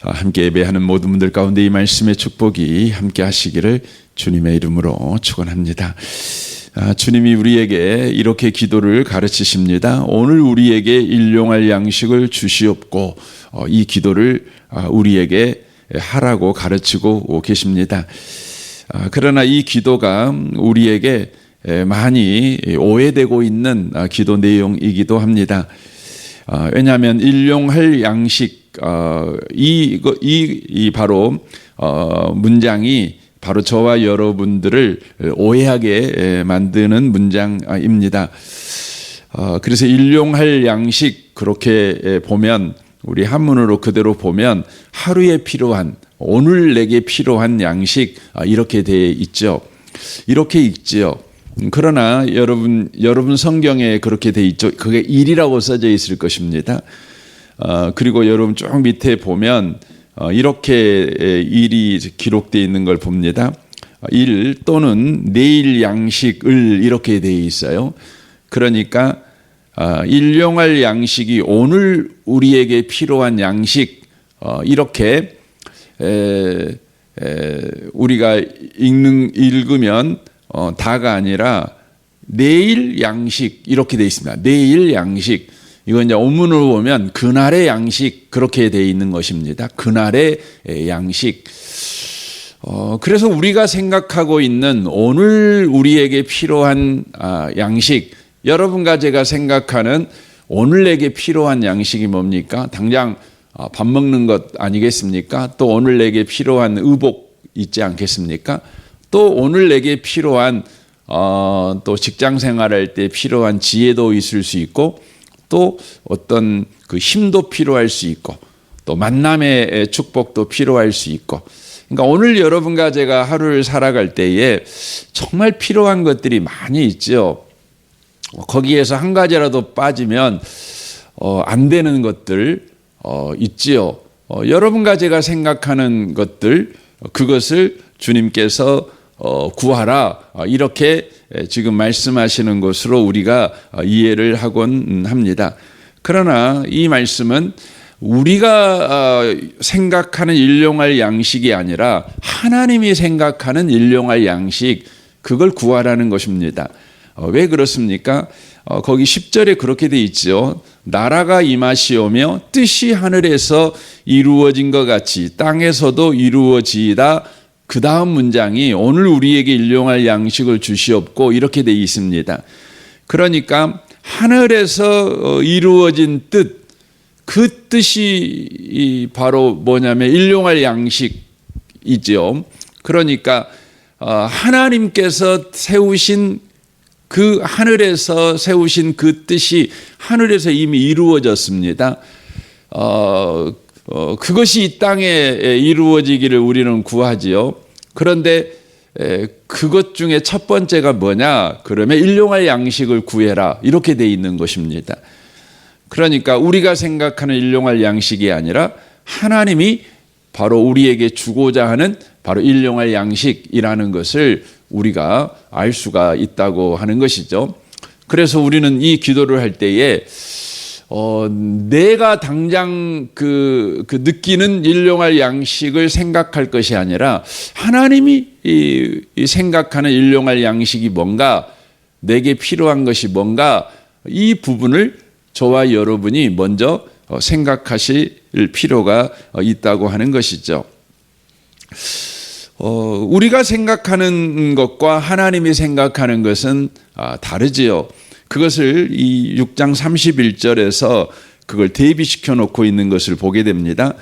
함께 예배하는 모든 분들 가운데 이 말씀의 축복이 함께 하시기를 주님의 이름으로 축원합니다. 주님이 우리에게 이렇게 기도를 가르치십니다. 오늘 우리에게 일용할 양식을 주시옵고, 이 기도를 우리에게 하라고 가르치고 계십니다. 그러나 이 기도가 우리에게 많이 오해되고 있는 기도 내용이기도 합니다. 왜냐하면 일용할 양식, 이 바로 문장이 바로 저와 여러분들을 오해하게 만드는 문장입니다. 그래서 일용할 양식, 그렇게 보면, 우리 한문으로 그대로 보면 하루에 필요한, 오늘 내게 필요한 양식, 이렇게 되어 있죠. 이렇게 읽지요. 그러나 여러분 성경에 그렇게 되어 있죠. 그게 일이라고 써져 있을 것입니다. 그리고 여러분 쭉 밑에 보면 이렇게 일이 기록되어 있는 걸 봅니다. 일 또는 내일 양식을, 이렇게 되어 있어요. 그러니까 일용할 양식이 오늘 우리에게 필요한 양식, 이렇게 우리가 읽으면 다가 아니라 내일 양식, 이렇게 되어 있습니다. 내일 양식. 이건 이제 원문으로 보면 그날의 양식, 그렇게 되어 있는 것입니다. 그날의 양식. 그래서 우리가 생각하고 있는 오늘 우리에게 필요한 양식, 여러분과 제가 생각하는 오늘 내게 필요한 양식이 뭡니까? 당장 밥 먹는 것 아니겠습니까? 또 오늘 내게 필요한 의복 있지 않겠습니까? 또 오늘 내게 필요한 또 직장 생활할 때 필요한 지혜도 있을 수 있고, 또 어떤 그 힘도 필요할 수 있고, 또 만남의 축복도 필요할 수 있고. 그러니까 오늘 여러분과 제가 하루를 살아갈 때에 정말 필요한 것들이 많이 있죠. 거기에서 한 가지라도 빠지면 안 되는 것들 있지요. 여러분과 제가 생각하는 것들, 그것을 주님께서 구하라, 이렇게 지금 말씀하시는 것으로 우리가 이해를 하곤 합니다. 그러나 이 말씀은 우리가 생각하는 일용할 양식이 아니라 하나님이 생각하는 일용할 양식, 그걸 구하라는 것입니다. 왜 그렇습니까? 거기 10절에 그렇게 돼 있죠. 나라가 임하시오며 뜻이 하늘에서 이루어진 것 같이 땅에서도 이루어지이다. 그 다음 문장이 오늘 우리에게 일용할 양식을 주시옵고, 이렇게 되어 있습니다. 그러니까 하늘에서 이루어진 뜻, 그 뜻이 바로 뭐냐면 일용할 양식이죠. 그러니까 하나님께서 세우신, 그 하늘에서 세우신 그 뜻이 하늘에서 이미 이루어졌습니다. 그것이 이 땅에 이루어지기를 우리는 구하지요. 그런데 그것 중에 첫 번째가 뭐냐? 그러면 일용할 양식을 구해라, 이렇게 돼 있는 것입니다. 그러니까 우리가 생각하는 일용할 양식이 아니라 하나님이 바로 우리에게 주고자 하는 바로 일용할 양식이라는 것을 우리가 알 수가 있다고 하는 것이죠. 그래서 우리는 이 기도를 할 때에 내가 당장 그 느끼는 일용할 양식을 생각할 것이 아니라 하나님이 생각하는 일용할 양식이 뭔가, 내게 필요한 것이 뭔가, 이 부분을 저와 여러분이 먼저 생각하실 필요가 있다고 하는 것이죠. 우리가 생각하는 것과 하나님이 생각하는 것은 다르지요. 그것을 이 6장 31절에서 그걸 대비시켜 놓고 있는 것을 보게 됩니다.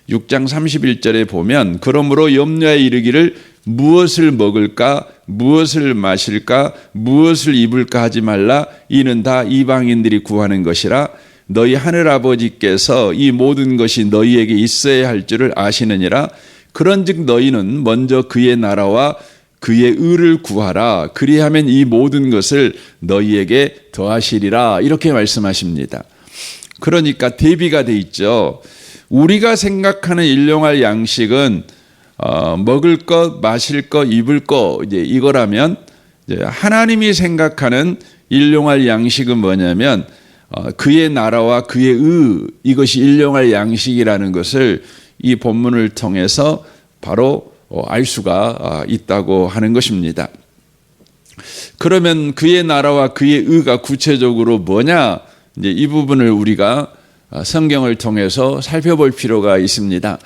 6장 31절에 보면 그러므로 염려에 이르기를 무엇을 먹을까, 무엇을 마실까, 무엇을 입을까 하지 말라. 이는 다 이방인들이 구하는 것이라. 너희 하늘아버지께서 이 모든 것이 너희에게 있어야 할 줄을 아시느니라. 그런즉 너희는 먼저 그의 나라와 그의 의를 구하라. 그리하면 이 모든 것을 너희에게 더하시리라. 이렇게 말씀하십니다. 그러니까 대비가 돼 있죠. 우리가 생각하는 일용할 양식은 먹을 것, 마실 것, 입을 것, 이제 이거라면, 이제 하나님이 생각하는 일용할 양식은 뭐냐면 그의 나라와 그의 의, 이것이 일용할 양식이라는 것을 이 본문을 통해서 바로 알 수가 있다고 하는 것입니다. 그러면 그의 나라와 그의 의가 구체적으로 뭐냐? 이제 이 부분을 우리가 성경을 통해서 살펴볼 필요가 있습니다.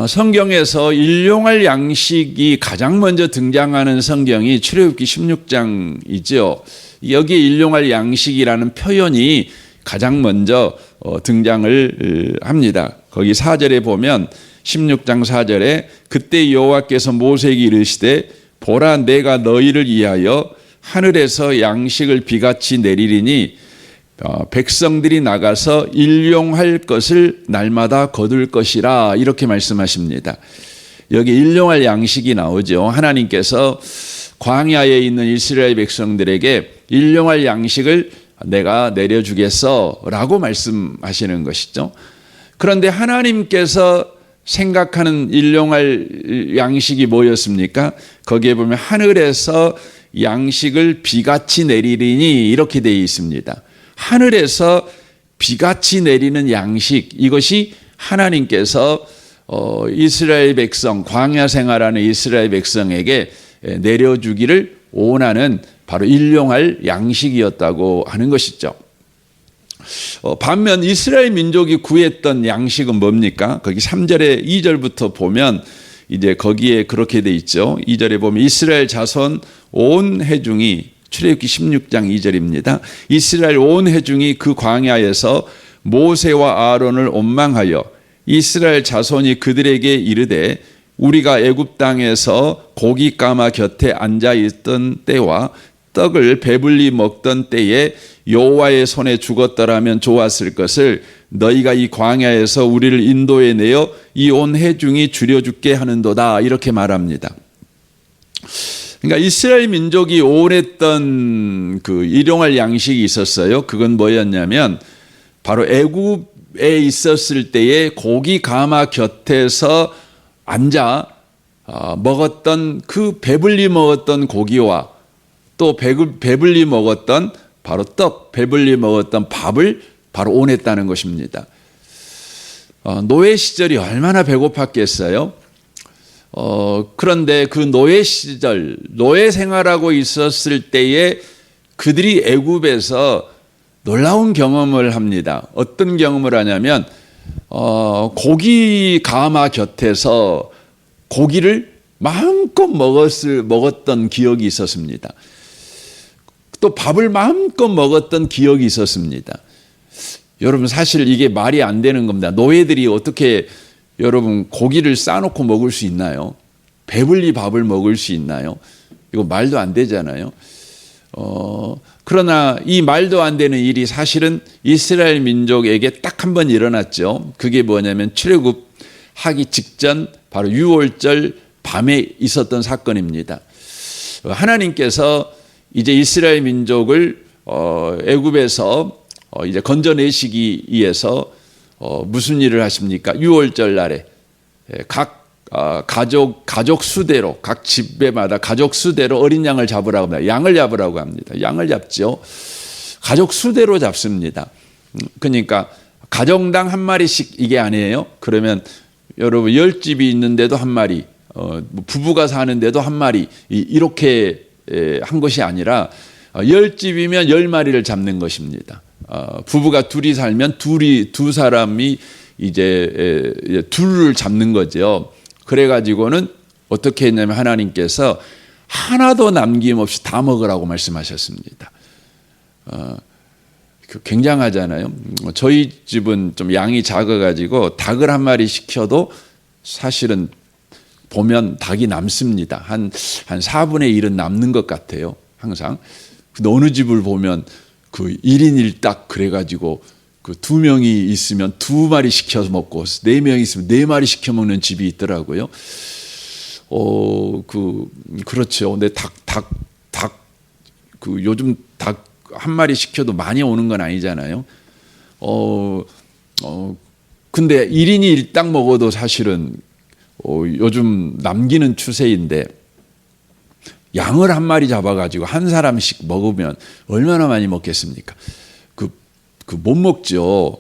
성경에서 일용할 양식이 가장 먼저 등장하는 성경이 출애굽기 16장이죠. 여기에 일용할 양식이라는 표현이 가장 먼저 등장을 합니다. 거기 4절에 보면 16장 4절에 그때 여호와께서 모세에게 이르시되 보라 내가 너희를 위하여 하늘에서 양식을 비같이 내리리니 백성들이 나가서 일용할 것을 날마다 거둘 것이라 이렇게 말씀하십니다. 여기 일용할 양식이 나오죠. 하나님께서 광야에 있는 이스라엘 백성들에게 일용할 양식을 내가 내려주겠어 라고 말씀하시는 것이죠. 그런데 하나님께서 생각하는 일용할 양식이 뭐였습니까? 거기에 보면 하늘에서 양식을 비같이 내리리니 이렇게 되어 있습니다. 하늘에서 비같이 내리는 양식, 이것이 하나님께서 이스라엘 백성, 광야 생활하는 이스라엘 백성에게 내려주기를 원하는 바로 일용할 양식이었다고 하는 것이죠. 반면 이스라엘 민족이 구했던 양식은 뭡니까? 거기 3절에 2절부터 보면 이제 거기에 그렇게 돼 있죠. 2절에 보면 이스라엘 자손 온 회중이 출애굽기 16장 2절입니다. 이스라엘 온 회중이 그 광야에서 모세와 아론을 원망하여 이스라엘 자손이 그들에게 이르되 우리가 애굽 땅에서 고기 까마 곁에 앉아 있던 때와 떡을 배불리 먹던 때에 여호와의 손에 죽었더라면 좋았을 것을 너희가 이 광야에서 우리를 인도해 내어 이 온 회중이 줄여 죽게 하는도다 이렇게 말합니다. 그러니까 이스라엘 민족이 원했던 그 일용할 양식이 있었어요. 그건 뭐였냐면 바로 애굽에 있었을 때에 고기 가마 곁에서 앉아 먹었던 그 배불리 먹었던 고기와 또 배불리 먹었던 바로 떡, 배불리 먹었던 밥을 바로 원했다는 것입니다. 노예 시절이 얼마나 배고팠겠어요? 그런데 그 노예 시절, 노예 생활하고 있었을 때에 그들이 애굽에서 놀라운 경험을 합니다. 어떤 경험을 하냐면 고기 가마 곁에서 고기를 마음껏 먹었던 기억이 있었습니다. 또 밥을 마음껏 먹었던 기억이 있었습니다. 여러분 사실 이게 말이 안 되는 겁니다. 노예들이 어떻게 여러분 고기를 싸놓고 먹을 수 있나요? 배불리 밥을 먹을 수 있나요? 이거 말도 안 되잖아요. 그러나 이 말도 안 되는 일이 사실은 이스라엘 민족에게 딱 한 번 일어났죠. 그게 뭐냐면 출애굽하기 직전 바로 6월절 밤에 있었던 사건입니다. 하나님께서 이제 이스라엘 민족을 애굽에서 이제 건져내시기 위해서 무슨 일을 하십니까? 6월절 날에 각 가족 수대로 각 집에마다 가족 수대로 어린 양을 잡으라고 합니다. 양을 잡으라고 합니다. 양을 잡죠. 가족 수대로 잡습니다. 그러니까 가정당 한 마리씩 이게 아니에요. 그러면 여러분 10집이 있는데도 한 마리, 부부가 사는데도 한 마리 이렇게 한 것이 아니라 10집이면 10마리를 잡는 것입니다. 부부가 둘이 살면 두 사람이 이제 둘을 잡는 거죠. 그래가지고는 어떻게 했냐면 하나님께서 하나도 남김없이 다 먹으라고 말씀하셨습니다. 굉장하잖아요. 저희 집은 좀 양이 작아가지고 닭을 한 마리 시켜도 사실은 보면 닭이 남습니다. 한 4분의 1은 남는 것 같아요. 항상. 근데 어느 집을 보면 그 1인 1닭 그래가지고 그 2명이 있으면 2마리 시켜서 먹고 4명이 있으면 4마리 시켜 먹는 집이 있더라고요. 그렇죠. 근데 요즘 닭 한 마리 시켜도 많이 오는 건 아니잖아요. 근데 1인이 1닭 먹어도 사실은 요즘 남기는 추세인데 양을 한 마리 잡아가지고 한 사람씩 먹으면 얼마나 많이 먹겠습니까? 못 먹죠.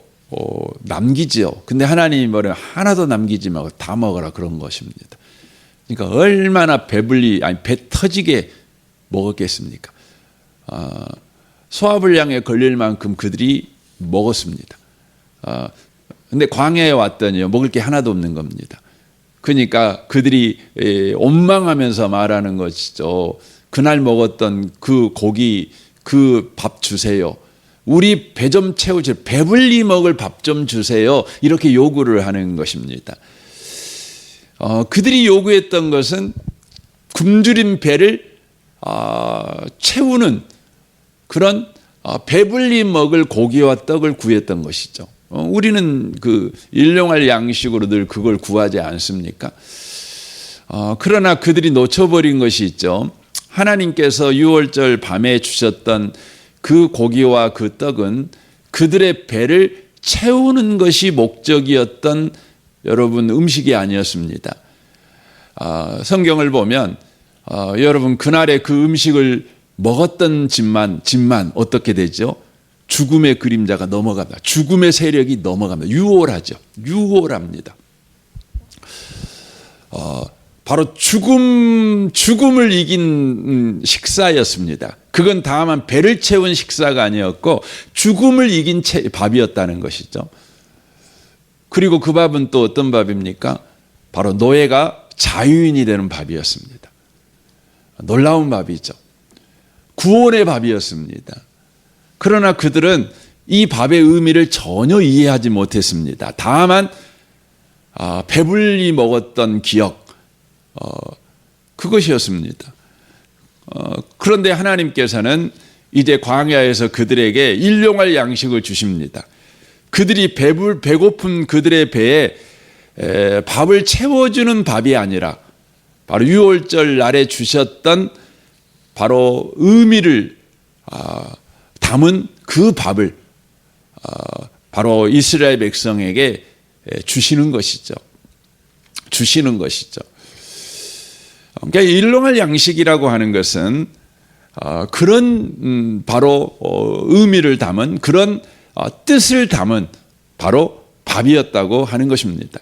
남기지요. 근데 하나님이 뭐래요? 하나도 남기지 말고 다 먹어라, 그런 것입니다. 그러니까 얼마나 배 터지게 먹었겠습니까? 소화불량에 걸릴 만큼 그들이 먹었습니다. 근데 광야에 왔더니 먹을 게 하나도 없는 겁니다. 그러니까 그들이 원망하면서 말하는 것이죠. 그날 먹었던 그 고기, 그 밥 주세요. 우리 배 좀 채우세요. 배불리 먹을 밥 좀 주세요. 이렇게 요구를 하는 것입니다. 그들이 요구했던 것은 굶주린 배를 채우는 그런 배불리 먹을 고기와 떡을 구했던 것이죠. 우리는 그 일용할 양식으로 늘 그걸 구하지 않습니까? 그러나 그들이 놓쳐버린 것이 있죠. 하나님께서 유월절 밤에 주셨던 그 고기와 그 떡은 그들의 배를 채우는 것이 목적이었던 여러분 음식이 아니었습니다. 성경을 보면 여러분 그날의 그 음식을 먹었던 집만 어떻게 되죠? 죽음의 그림자가 넘어갑니다. 죽음의 세력이 넘어갑니다. 유월합니다. 바로 죽음을 이긴 식사였습니다. 그건 다만 배를 채운 식사가 아니었고 죽음을 이긴 밥이었다는 것이죠. 그리고 그 밥은 또 어떤 밥입니까? 바로 노예가 자유인이 되는 밥이었습니다. 놀라운 밥이죠. 구원의 밥이었습니다. 그러나 그들은 이 밥의 의미를 전혀 이해하지 못했습니다. 다만 배불리 먹었던 기억, 그것이었습니다. 그런데 하나님께서는 이제 광야에서 그들에게 일용할 양식을 주십니다. 그들이 배고픈 그들의 배에 밥을 채워주는 밥이 아니라 바로 유월절 날에 주셨던 바로 의미를 담은 그 밥을 바로 이스라엘 백성에게 주시는 것이죠. 그러니까 일용할 양식이라고 하는 것은 그런 바로 의미를 담은 그런 뜻을 담은 바로 밥이었다고 하는 것입니다.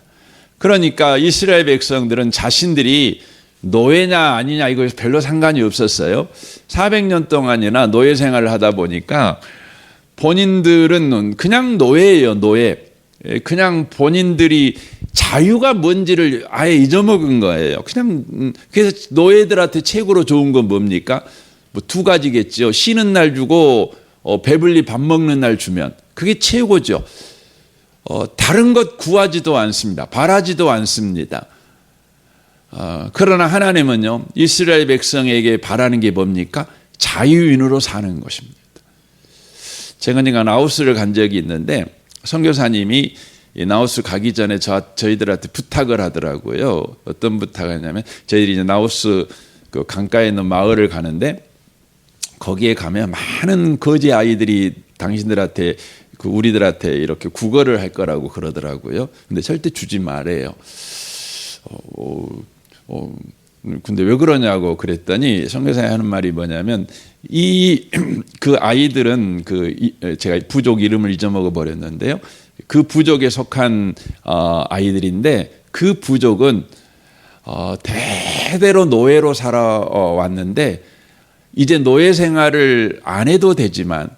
그러니까 이스라엘 백성들은 자신들이 노예냐 아니냐 이거 별로 상관이 없었어요. 400년 동안이나 노예 생활을 하다 보니까 본인들은 그냥 노예예요. 노예. 그냥 본인들이 자유가 뭔지를 아예 잊어먹은 거예요. 그냥 그래서 노예들한테 최고로 좋은 건 뭡니까? 뭐 두 가지겠죠. 쉬는 날 주고 배불리 밥 먹는 날 주면 그게 최고죠. 다른 것 구하지도 않습니다. 바라지도 않습니다. 그러나 하나님은요, 이스라엘 백성에게 바라는 게 뭡니까? 자유인으로 사는 것입니다. 제가 라오스를 간 적이 있는데 선교사님이 라오스 가기 전에 저희들한테 부탁을 하더라고요. 어떤 부탁을 하냐면 저희들이 이제 라오스 그 강가에 있는 마을을 가는데 거기에 가면 많은 거지 아이들이 당신들한테 우리들한테 이렇게 구걸을 할 거라고 그러더라고요. 근데 절대 주지 말래요. 근데 왜 그러냐고 그랬더니 선교사님 하는 말이 뭐냐면 그 아이들은 제가 부족 이름을 잊어먹어 버렸는데요. 그 부족에 속한 아이들인데 그 부족은 대대로 노예로 살아왔는데 이제 노예 생활을 안 해도 되지만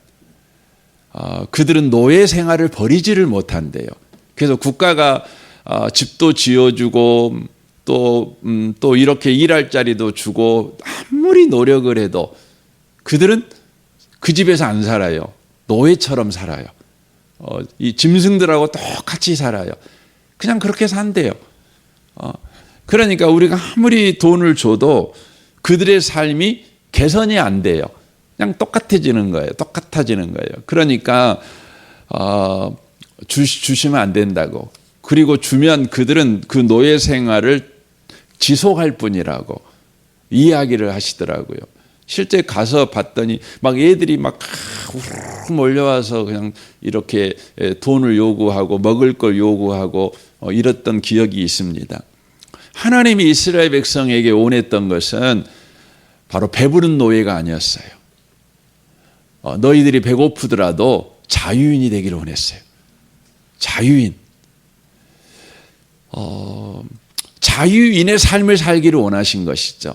그들은 노예 생활을 버리지를 못한대요. 그래서 국가가 집도 지어주고 또 이렇게 일할 자리도 주고 아무리 노력을 해도 그들은 그 집에서 안 살아요. 노예처럼 살아요. 이 짐승들하고 똑같이 살아요. 그냥 그렇게 산대요. 그러니까 우리가 아무리 돈을 줘도 그들의 삶이 개선이 안 돼요. 그냥 똑같아지는 거예요. 그러니까 주시면 안 된다고. 그리고 주면 그들은 그 노예 생활을 지속할 뿐이라고 이야기를 하시더라고요. 실제 가서 봤더니 막 애들이 막 몰려와서 그냥 이렇게 돈을 요구하고 먹을 걸 요구하고 이랬던 기억이 있습니다. 하나님이 이스라엘 백성에게 원했던 것은 바로 배부른 노예가 아니었어요. 너희들이 배고프더라도 자유인이 되기를 원했어요. 자유인. 자유인의 삶을 살기를 원하신 것이죠.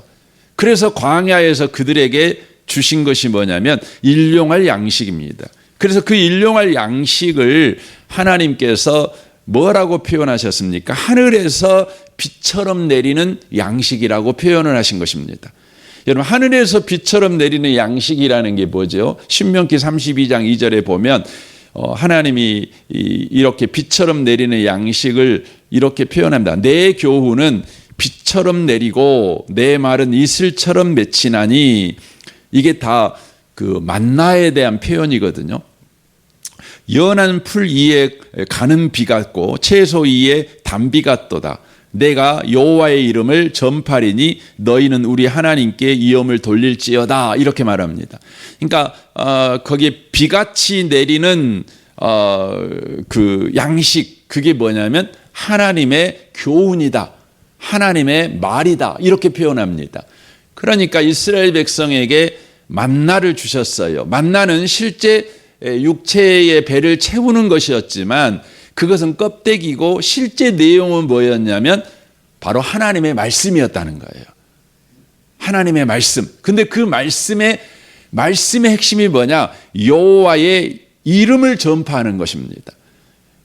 그래서 광야에서 그들에게 주신 것이 뭐냐면 일용할 양식입니다. 그래서 그 일용할 양식을 하나님께서 뭐라고 표현하셨습니까? 하늘에서 비처럼 내리는 양식이라고 표현을 하신 것입니다. 여러분, 하늘에서 비처럼 내리는 양식이라는 게 뭐죠? 신명기 32장 2절에 보면 하나님이 이렇게 비처럼 내리는 양식을 이렇게 표현합니다. 내 교훈은 비처럼 내리고 내 말은 이슬처럼 맺히나니, 이게 다 그 만나에 대한 표현이거든요. 연한 풀 위에 가는 비 같고 채소 위에 단비 같도다. 내가 여호와의 이름을 전파리니 너희는 우리 하나님께 이음을 돌릴지어다. 이렇게 말합니다. 그러니까 거기에 비같이 내리는 그 양식, 그게 뭐냐면 하나님의 교훈이다, 하나님의 말이다, 이렇게 표현합니다. 그러니까 이스라엘 백성에게 만나를 주셨어요. 만나는 실제 육체의 배를 채우는 것이었지만 그것은 껍데기고 실제 내용은 뭐였냐면 바로 하나님의 말씀이었다는 거예요. 하나님의 말씀. 근데 그 말씀의 핵심이 뭐냐? 여호와의 이름을 전파하는 것입니다.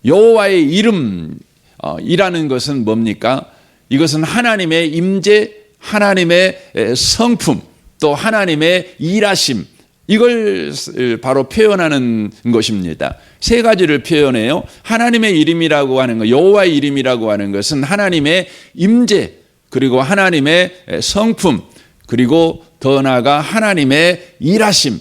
여호와의 이름이라는 것은 뭡니까? 이것은 하나님의 임재, 하나님의 성품, 또 하나님의 일하심, 이걸 바로 표현하는 것입니다. 세 가지를 표현해요. 하나님의 이름이라고 하는 것, 여호와의 이름이라고 하는 것은 하나님의 임재, 그리고 하나님의 성품, 그리고 더 나아가 하나님의 일하심,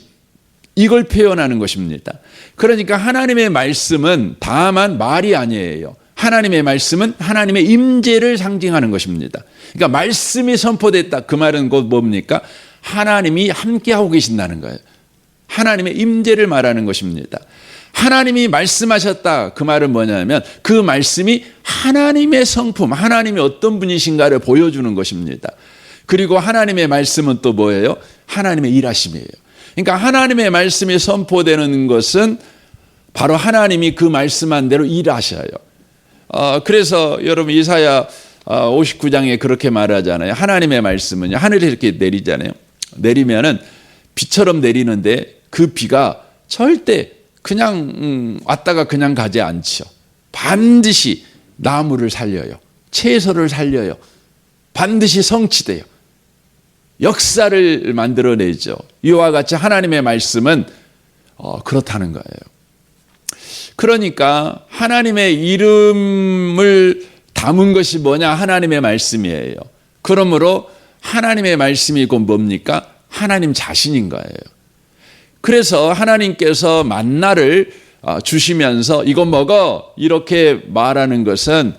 이걸 표현하는 것입니다. 그러니까 하나님의 말씀은 다만 말이 아니에요. 하나님의 말씀은 하나님의 임재를 상징하는 것입니다. 그러니까 말씀이 선포됐다, 그 말은 곧 뭡니까? 하나님이 함께하고 계신다는 거예요. 하나님의 임재를 말하는 것입니다. 하나님이 말씀하셨다, 그 말은 뭐냐면 그 말씀이 하나님의 성품, 하나님이 어떤 분이신가를 보여주는 것입니다. 그리고 하나님의 말씀은 또 뭐예요? 하나님의 일하심이에요. 그러니까 하나님의 말씀이 선포되는 것은 바로 하나님이 그 말씀한 대로 일하셔요. 그래서 여러분 이사야 59장에 그렇게 말하잖아요. 하나님의 말씀은 하늘에 이렇게 내리잖아요. 내리면은 비처럼 내리는데 그 비가 절대 그냥 왔다가 그냥 가지 않죠. 반드시 나무를 살려요. 채소를 살려요. 반드시 성취돼요. 역사를 만들어내죠. 이와 같이 하나님의 말씀은 그렇다는 거예요. 그러니까 하나님의 이름을 담은 것이 뭐냐? 하나님의 말씀이에요. 그러므로 하나님의 말씀이 곧 뭡니까? 하나님 자신인 거예요. 그래서 하나님께서 만나를 주시면서 이거 먹어, 이렇게 말하는 것은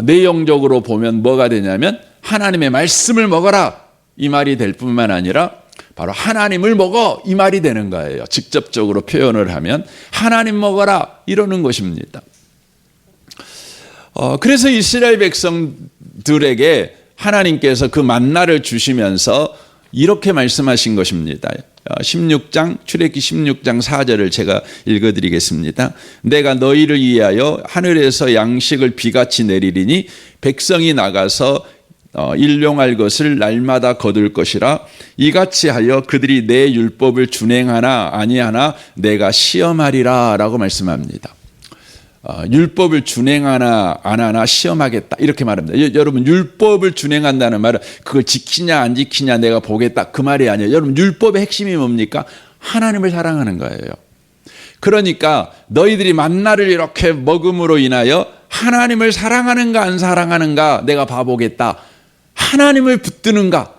내용적으로 보면 뭐가 되냐면 하나님의 말씀을 먹어라, 이 말이 될 뿐만 아니라 바로 하나님을 먹어, 이 말이 되는 거예요. 직접적으로 표현을 하면 하나님 먹어라, 이러는 것입니다. 그래서 이스라엘 백성들에게 하나님께서 그 만나를 주시면서 이렇게 말씀하신 것입니다. 16장, 출애굽기 16장 4절을 제가 읽어드리겠습니다. 내가 너희를 위하여 하늘에서 양식을 비같이 내리리니 백성이 나가서 일용할 것을 날마다 거둘 것이라. 이같이 하여 그들이 내 율법을 준행하나 아니하나 내가 시험하리라 라고 말씀합니다. 율법을 준행하나 안 하나 시험하겠다, 이렇게 말합니다. 여러분, 율법을 준행한다는 말은 그걸 지키냐 안 지키냐 내가 보겠다, 그 말이 아니에요. 여러분, 율법의 핵심이 뭡니까? 하나님을 사랑하는 거예요. 그러니까 너희들이 만나를 이렇게 먹음으로 인하여 하나님을 사랑하는가 안 사랑하는가 내가 봐보겠다. 하나님을 붙드는가,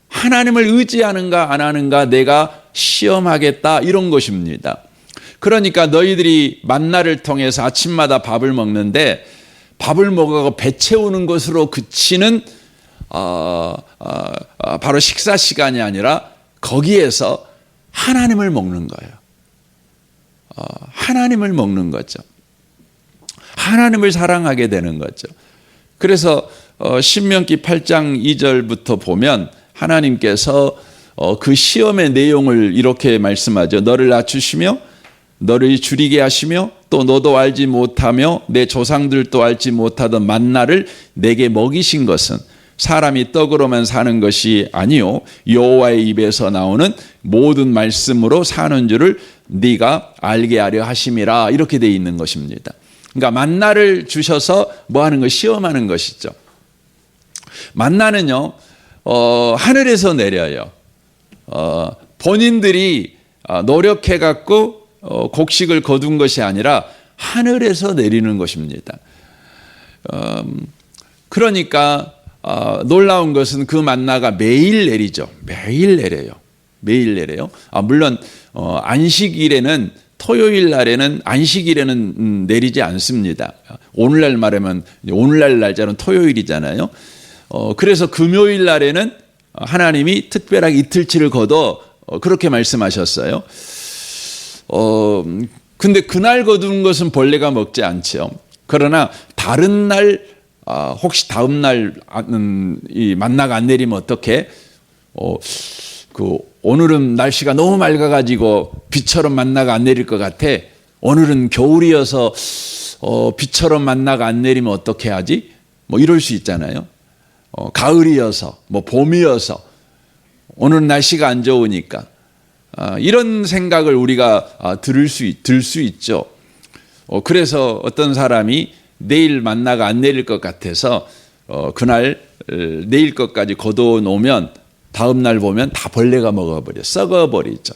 하나님을 의지하는가 안 하는가 내가 시험하겠다, 이런 것입니다. 그러니까 너희들이 만나를 통해서 아침마다 밥을 먹는데 밥을 먹어서 배 채우는 것으로 그치는 바로 식사 시간이 아니라 거기에서 하나님을 먹는 거예요. 하나님을 먹는 거죠. 하나님을 사랑하게 되는 거죠. 그래서 신명기 8장 2절부터 보면 하나님께서 그 시험의 내용을 이렇게 말씀하죠. 너를 낮추시며 너를 줄이게 하시며 또 너도 알지 못하며 내 조상들도 알지 못하던 만나를 내게 먹이신 것은 사람이 떡으로만 사는 것이 아니요 여호와의 입에서 나오는 모든 말씀으로 사는 줄을 네가 알게 하려 하심이라. 이렇게 돼 있는 것입니다. 그러니까 만나를 주셔서 뭐 하는 거? 시험하는 것이죠. 만나는요 하늘에서 내려요. 본인들이 노력해 갖고 곡식을 거둔 것이 아니라 하늘에서 내리는 것입니다. 그러니까 놀라운 것은 그 만나가 매일 내리죠. 매일 내려요. 매일 내려요. 물론 안식일에는 토요일 날에는 안식일에는 내리지 않습니다. 오늘날 말하면 오늘날 날짜는 토요일이잖아요. 그래서 금요일 날에는 하나님이 특별하게 이틀치를 거둬 그렇게 말씀하셨어요. 근데 그날 거둔 것은 벌레가 먹지 않죠. 그러나 다른 날 혹시 다음 날 이 만나가 안 내리면 어떻게? 오늘은 날씨가 너무 맑아가지고 비처럼 만나가 안 내릴 것 같아. 오늘은 겨울이어서 비처럼 만나가 안 내리면 어떻게 하지? 뭐 이럴 수 있잖아요. 가을이어서 뭐 봄이어서 오늘 날씨가 안 좋으니까 이런 생각을 우리가 들 수 있죠. 그래서 어떤 사람이 내일 만나가 안 내릴 것 같아서 그날 내일 것까지 거둬 놓으면 다음 날 보면 다 벌레가 먹어버려 썩어버리죠.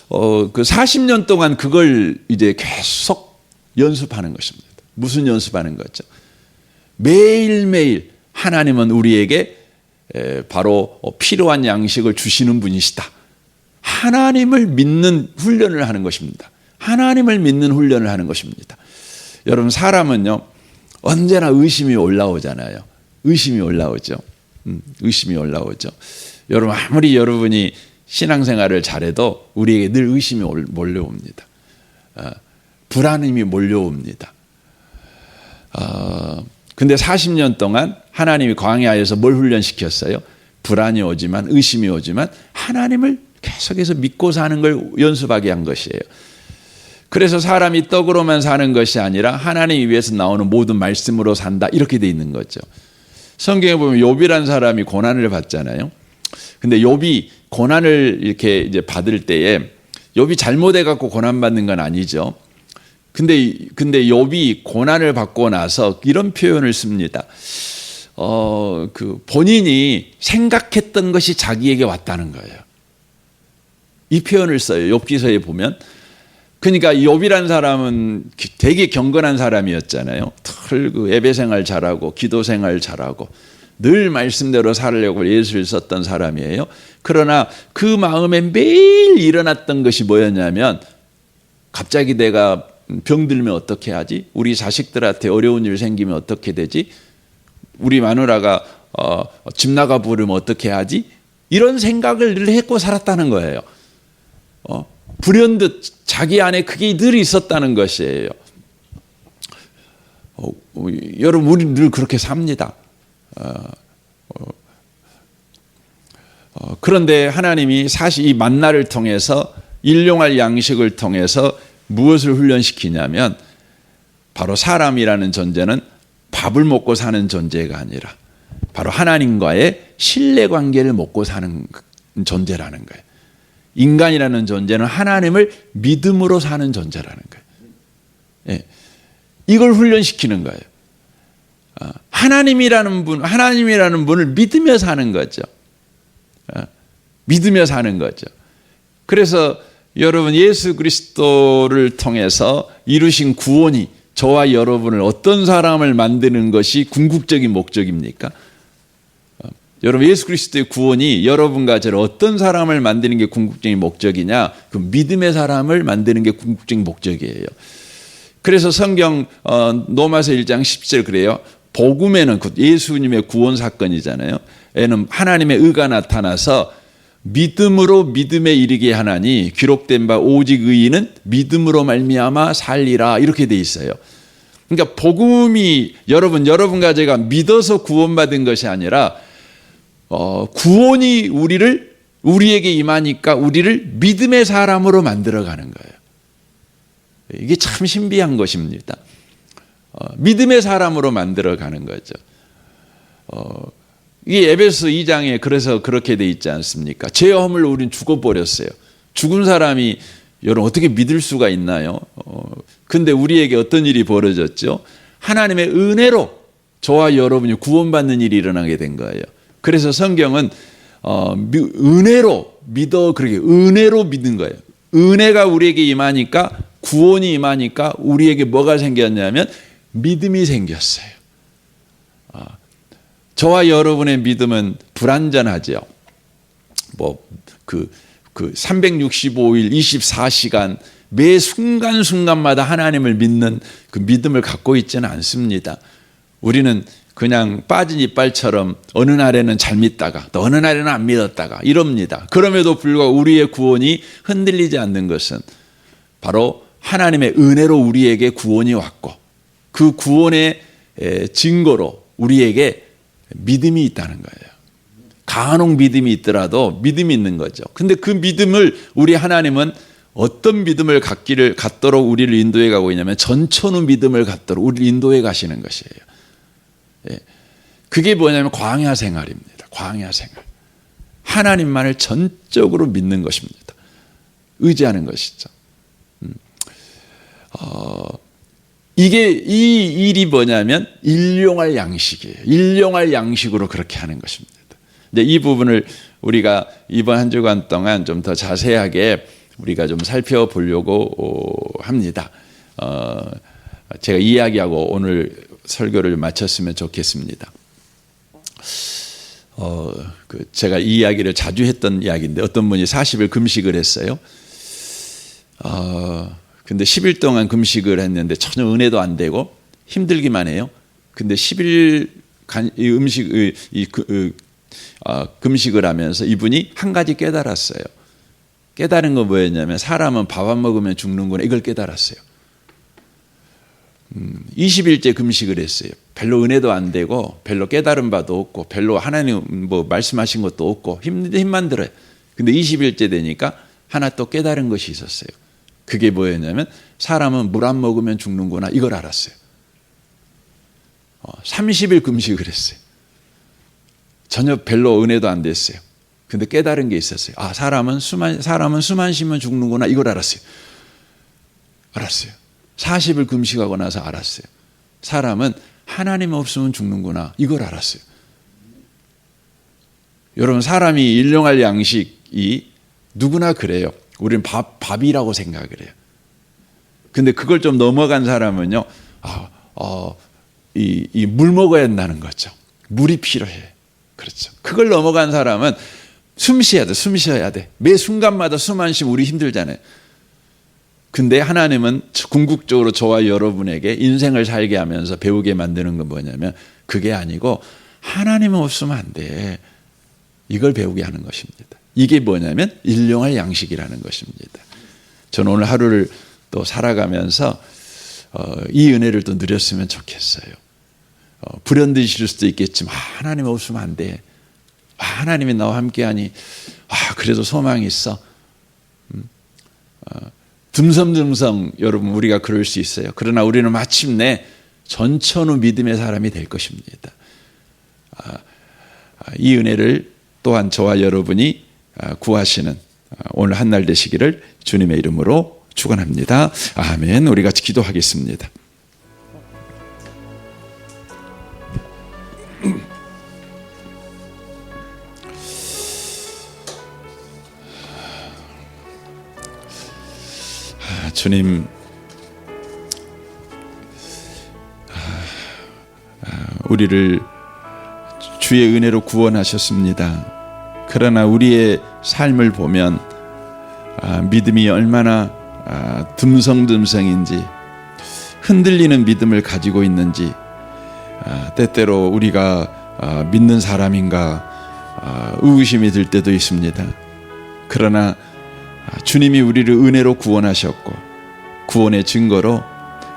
그 40년 동안 그걸 이제 계속 연습하는 것입니다. 무슨 연습하는 거죠? 매일매일 하나님은 우리에게 바로 필요한 양식을 주시는 분이시다. 하나님을 믿는 훈련을 하는 것입니다. 하나님을 믿는 훈련을 하는 것입니다. 여러분 사람은요 언제나 의심이 올라오잖아요. 의심이 올라오죠. 의심이 올라오죠. 여러분 아무리 여러분이 신앙생활을 잘해도 우리에게 늘 의심이 몰려옵니다. 불안함이 몰려옵니다. 근데 40년 동안 하나님이 광야에서 뭘 훈련시켰어요? 불안이 오지만 의심이 오지만 하나님을 계속해서 믿고 사는 걸 연습하게 한 것이에요. 그래서 사람이 떡으로만 사는 것이 아니라 하나님 입에서 나오는 모든 말씀으로 산다. 이렇게 돼 있는 거죠. 성경에 보면 욥이라는 사람이 고난을 받잖아요. 근데 욥이 고난을 이렇게 이제 받을 때에 욥이 잘못해 갖고 고난 받는 건 아니죠. 근데 욥이 고난을 받고 나서 이런 표현을 씁니다. 본인이 생각했던 것이 자기에게 왔다는 거예요. 이 표현을 써요. 욥기서에 보면. 그러니까 욥이라는 사람은 되게 경건한 사람이었잖아요. 그 예배 생활 잘하고 기도 생활 잘하고 늘 말씀대로 살려고 예수를 썼던 사람이에요. 그러나 그 마음에 매일 일어났던 것이 뭐였냐면 갑자기 내가 병들면 어떻게 하지? 우리 자식들한테 어려운 일 생기면 어떻게 되지? 우리 마누라가 집 나가 버리면 어떻게 하지? 이런 생각을 늘 했고 살았다는 거예요. 불현듯 자기 안에 그게 늘 있었다는 것이에요. 여러분 우리는 늘 그렇게 삽니다. 그런데 하나님이 사실 이 만나를 통해서 일용할 양식을 통해서 무엇을 훈련시키냐면 바로 사람이라는 존재는 밥을 먹고 사는 존재가 아니라 바로 하나님과의 신뢰관계를 먹고 사는 존재라는 거예요. 인간이라는 존재는 하나님을 믿음으로 사는 존재라는 거예요. 예. 이걸 훈련시키는 거예요. 하나님이라는 분을 믿으며 사는 거죠. 믿으며 사는 거죠. 그래서 여러분 예수 그리스도를 통해서 이루신 구원이 저와 여러분을 어떤 사람을 만드는 것이 궁극적인 목적입니까? 여러분 예수 그리스도의 구원이 여러분과 저를 어떤 사람을 만드는 게 궁극적인 목적이냐? 그 믿음의 사람을 만드는 게 궁극적인 목적이에요. 그래서 성경 로마서 1장 10절 그래요. 복음에는 예수님의 구원 사건이잖아요. 에는 하나님의 의가 나타나서 믿음으로 믿음에 이르게 하나니 기록된 바 오직 의인은 믿음으로 말미암아 살리라 이렇게 돼 있어요. 그러니까 복음이 여러분과 제가 믿어서 구원받은 것이 아니라 구원이 우리에게 임하니까 우리를 믿음의 사람으로 만들어가는 거예요. 이게 참 신비한 것입니다. 믿음의 사람으로 만들어가는 거죠. 이게 에베소 2장에 그래서 그렇게 돼 있지 않습니까? 죄 허물로 우린 죽어버렸어요. 죽은 사람이 여러분 어떻게 믿을 수가 있나요? 근데 우리에게 어떤 일이 벌어졌죠? 하나님의 은혜로 저와 여러분이 구원받는 일이 일어나게 된 거예요. 그래서 성경은 은혜로 믿어, 그렇게 은혜로 믿는 거예요. 은혜가 우리에게 임하니까, 구원이 임하니까 우리에게 뭐가 생겼냐면 믿음이 생겼어요. 저와 여러분의 믿음은 불완전하죠. 그 365일 24시간 매 순간순간마다 하나님을 믿는 그 믿음을 갖고 있지는 않습니다. 우리는 그냥 빠진 이빨처럼 어느 날에는 잘 믿다가 또 어느 날에는 안 믿었다가 이럽니다. 그럼에도 불구하고 우리의 구원이 흔들리지 않는 것은 바로 하나님의 은혜로 우리에게 구원이 왔고, 그 구원의 증거로 우리에게 믿음이 있다는 거예요. 간혹 믿음이 있더라도 믿음이 있는 거죠. 근데 그 믿음을 우리 하나님은 어떤 믿음을 갖도록 우리를 인도해 가고 있냐면 전천후 믿음을 갖도록 우리를 인도해 가시는 것이에요. 그게 뭐냐면 광야 생활입니다. 광야 생활. 하나님만을 전적으로 믿는 것입니다. 의지하는 것이죠. 이게 이 일이 뭐냐면 일용할 양식이에요. 일용할 양식으로 그렇게 하는 것입니다. 이제 이 부분을 우리가 이번 한 주간 동안 좀 더 자세하게 우리가 좀 살펴보려고 합니다. 제가 이야기하고 오늘 설교를 마쳤으면 좋겠습니다. 제가 이 이야기를 자주 했던 이야기인데 어떤 분이 40일 금식을 했어요. 근데 10일 동안 금식을 했는데 전혀 은혜도 안 되고 힘들기만 해요. 근데 10일 금식을 하면서 이분이 한 가지 깨달았어요. 깨달은 건 뭐였냐면 사람은 밥 안 먹으면 죽는구나, 이걸 깨달았어요. 20일째 금식을 했어요. 별로 은혜도 안 되고 별로 깨달은 바도 없고 별로 하나님 뭐 말씀하신 것도 없고 힘만 들어요. 근데 20일째 되니까 하나 또 깨달은 것이 있었어요. 그게 뭐였냐면 사람은 물 안 먹으면 죽는구나, 이걸 알았어요. 30일 금식을 했어요. 전혀 별로 은혜도 안 됐어요. 근데 깨달은 게 있었어요. 사람은 숨만 쉬면 죽는구나, 이걸 알았어요. 40일 금식하고 나서 알았어요. 사람은 하나님 없으면 죽는구나, 이걸 알았어요. 여러분, 사람이 일용할 양식이 누구나 그래요. 우리는 밥이라고 생각을 해요. 근데 그걸 좀 넘어간 사람은요, 물 먹어야 한다는 거죠. 물이 필요해. 그렇죠. 그걸 넘어간 사람은 숨 쉬어야 돼. 매 순간마다 숨 안 쉬면 우리 힘들잖아요. 근데 하나님은 궁극적으로 저와 여러분에게 인생을 살게 하면서 배우게 만드는 건 뭐냐면 그게 아니고 하나님 없으면 안 돼. 이걸 배우게 하는 것입니다. 이게 뭐냐면 일용할 양식이라는 것입니다. 저는 오늘 하루를 또 살아가면서 이 은혜를 또 누렸으면 좋겠어요. 불현듯일 수도 있겠지만 하나님 없으면 안 돼. 하나님이 나와 함께하니 그래도 소망이 있어. 듬성듬성 여러분 우리가 그럴 수 있어요. 그러나 우리는 마침내 전천후 믿음의 사람이 될 것입니다. 이 은혜를 또한 저와 여러분이 구하시는 오늘 한날 되시기를 주님의 이름으로 축원합니다. 아멘. 우리 같이 기도하겠습니다. 주님, 우리를 주의 은혜로 구원하셨습니다. 그러나 우리의 삶을 보면 믿음이 얼마나 듬성듬성인지, 흔들리는 믿음을 가지고 있는지, 때때로 우리가 믿는 사람인가 의구심이 들 때도 있습니다. 그러나 주님이 우리를 은혜로 구원하셨고 구원의 증거로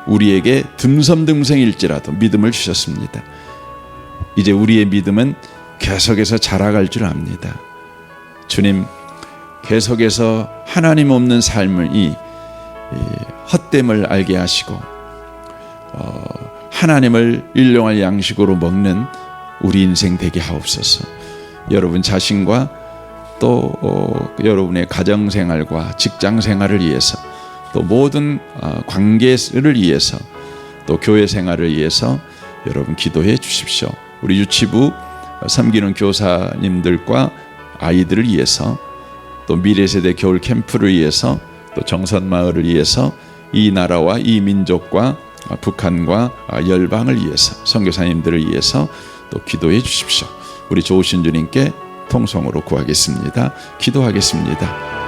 우리에게 듬성듬성일지라도 믿음을 주셨습니다. 이제 우리의 믿음은 계속해서 자라갈 줄 압니다. 주님, 계속해서 하나님 없는 삶을 헛됨을 알게 하시고 하나님을 일용할 양식으로 먹는 우리 인생 되게 하옵소서. 여러분 자신과 또 여러분의 가정생활과 직장생활을 위해서 또 모든 관계를 위해서 또 교회 생활을 위해서 여러분 기도해 주십시오. 우리 유치부 섬기는 교사님들과 아이들을 위해서 또 미래세대 겨울 캠프를 위해서 또 정선마을을 위해서 이 나라와 이 민족과 북한과 열방을 위해서 선교사님들을 위해서 또 기도해 주십시오. 우리 좋으신 주님께 통성으로 구하겠습니다. 기도하겠습니다.